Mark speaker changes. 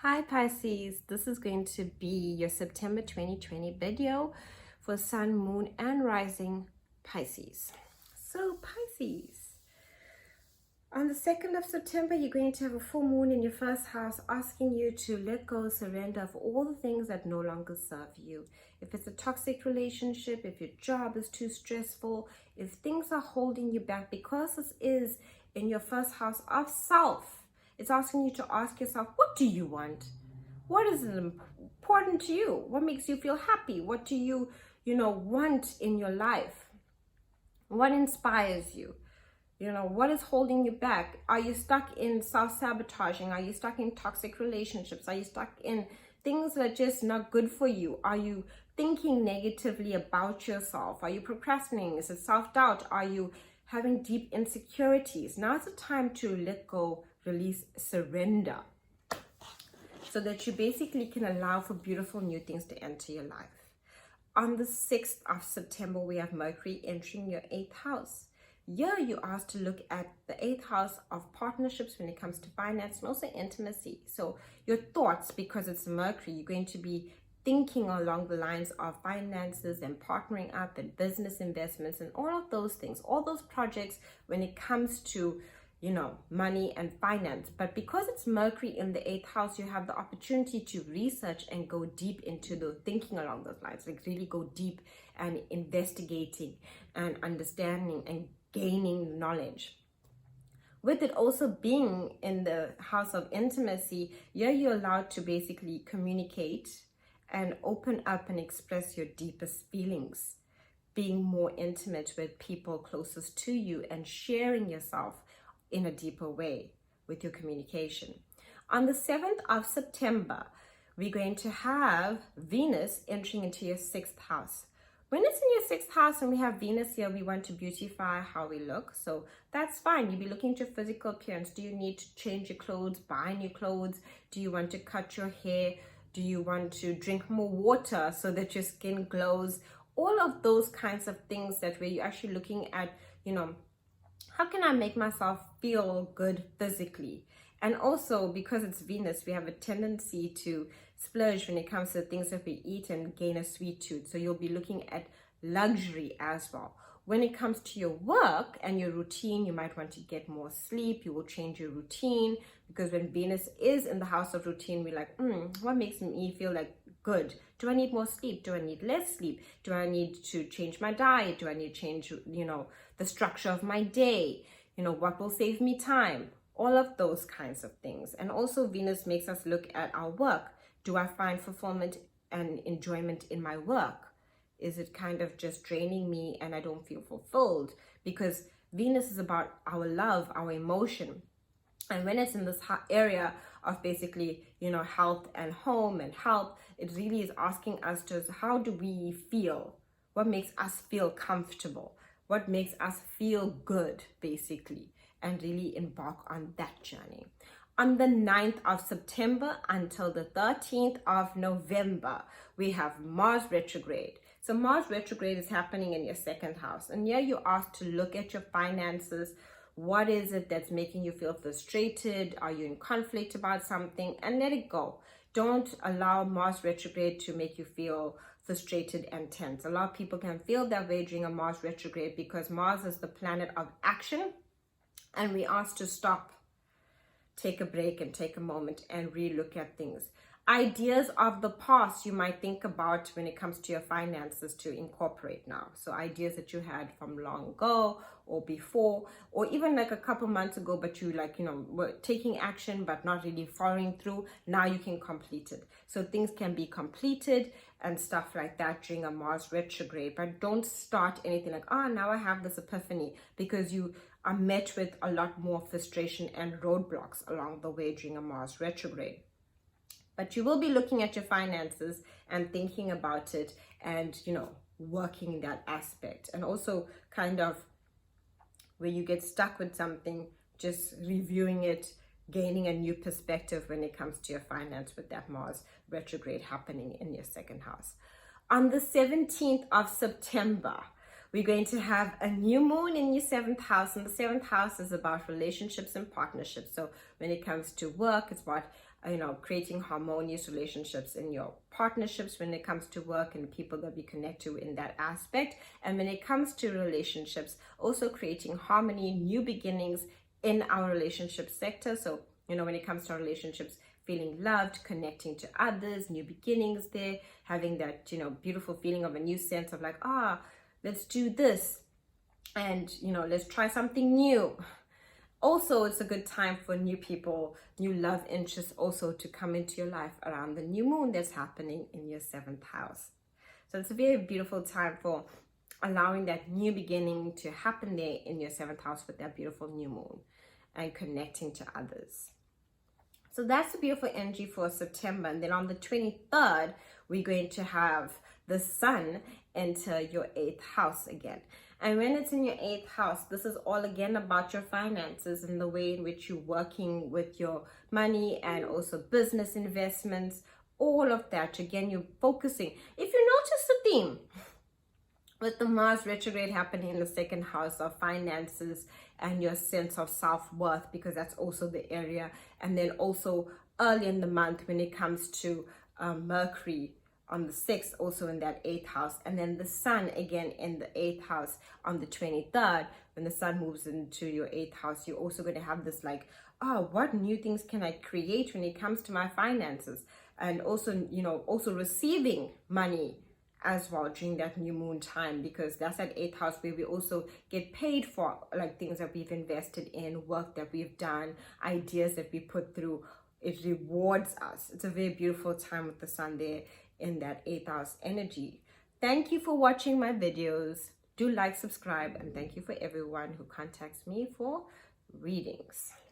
Speaker 1: Hi Pisces, this is going to be your September 2020 video for Sun, Moon and Rising Pisces. So Pisces, on the 2nd of September, you're going to have a full moon in your first house asking you to let go, surrender of all the things that no longer serve you. If it's a toxic relationship, if your job is too stressful, if things are holding you back, because this is in your first house of self, it's asking you to ask yourself, what do you want? What is important to you? What makes you feel happy? What do you want in your life? What inspires you? What is holding you back? Are you stuck in self-sabotaging? Are you stuck in toxic relationships? Are you stuck in things that are just not good for you? Are you thinking negatively about yourself? Are you procrastinating? Is it self-doubt? Are you having deep insecurities? Now's the time to let go, release, surrender, so that you basically can allow for beautiful new things to enter your life. On the 6th of September, we have Mercury entering your 8th house. Here you asked to look at the 8th house of partnerships when it comes to finance and also intimacy. So your thoughts, because it's Mercury, you're going to be thinking along the lines of finances and partnering up and business investments and all of those things, all those projects when it comes to money and finance. But because it's Mercury in the 8th house, you have the opportunity to research and go deep into the thinking along those lines, like really go deep and investigating and understanding and gaining knowledge. With it also being in the house of intimacy, you're allowed to basically communicate and open up and express your deepest feelings, being more intimate with people closest to you and sharing yourself in a deeper way with your communication. On the 7th of September, we're going to have Venus entering into your 6th house. When it's in your 6th house and we have Venus here, we want to beautify how we look. So that's fine. You'll be looking at your physical appearance. Do you need to change your clothes, buy new clothes? Do you want to cut your hair? Do you want to drink more water so that your skin glows? All of those kinds of things that where you're actually looking at, how can I make myself feel good physically? And also, because it's Venus, we have a tendency to splurge when it comes to things that we eat and gain a sweet tooth. So you'll be looking at luxury as well. When it comes to your work and your routine, you might want to get more sleep. You will change your routine, because when Venus is in the house of routine, we're like, what makes me feel like good? Do I need more sleep? Do I need less sleep? Do I need to change my diet? Do I need to change, the structure of my day? What will save me time? All of those kinds of things. And also Venus makes us look at our work. Do I find fulfillment and enjoyment in my work? Is it kind of just draining me and I don't feel fulfilled? Because Venus is about our love, our emotion. And when it's in this area of basically, health and home and health, it really is asking us to, how do we feel? What makes us feel comfortable? What makes us feel good, basically, and really embark on that journey. On the 9th of September until the 13th of November, we have Mars retrograde. So Mars retrograde is happening in your 2nd house. And here you're asked to look at your finances. What is it that's making you feel frustrated? Are you in conflict about something? And let it go. Don't allow Mars retrograde to make you feel frustrated and tense. A lot of people can feel that way during a Mars retrograde, because Mars is the planet of action, and we asked to stop, take a break and take a moment and relook at things. Ideas of the past you might think about when it comes to your finances to incorporate now. So ideas that you had from long ago or before, or even like a couple months ago, but you were taking action but not really following through. Now you can complete it. So things can be completed and stuff like that during a Mars retrograde. But don't start anything like, now I have this epiphany, because you are met with a lot more frustration and roadblocks along the way during a Mars retrograde. But you will be looking at your finances and thinking about it and, working in that aspect. And also kind of where you get stuck with something, just reviewing it, gaining a new perspective when it comes to your finance with that Mars retrograde happening in your 2nd house. On the 17th of September, we're going to have a new moon in your 7th house. And the 7th house is about relationships and partnerships. So when it comes to work, it's about creating harmonious relationships in your partnerships when it comes to work and the people that we connect to in that aspect. And when it comes to relationships, also creating harmony, new beginnings in our relationship sector. So, when it comes to our relationships, feeling loved, connecting to others, new beginnings there, having that, beautiful feeling of a new sense of like, let's do this. And, let's try something new. Also, it's a good time for new people, new love interests also to come into your life around the new moon that's happening in your 7th house. So it's a very beautiful time for allowing that new beginning to happen there in your 7th house with that beautiful new moon and connecting to others. So that's the beautiful energy for September. And then on the 23rd, we're going to have the sun enter your 8th house again. And when it's in your 8th house, this is all again about your finances and the way in which you're working with your money and also business investments, all of that. Again, you're focusing. If you notice the theme with the Mars retrograde happening in the 2nd house of finances and your sense of self-worth, because that's also the area. And then also early in the month when it comes to Mercury on the 6th, also in that 8th house, and then the sun again in the 8th house on the 23rd. When the sun moves into your 8th house, you're also going to have this like, what new things can I create when it comes to my finances? And also, also receiving money as well during that new moon time, because that's that 8th house where we also get paid for like things that we've invested in, work that we've done, ideas that we put through. It rewards us. It's a very beautiful time with the sun there in that 8th house energy. Thank you for watching my videos. Do like, subscribe, and thank you for everyone who contacts me for readings.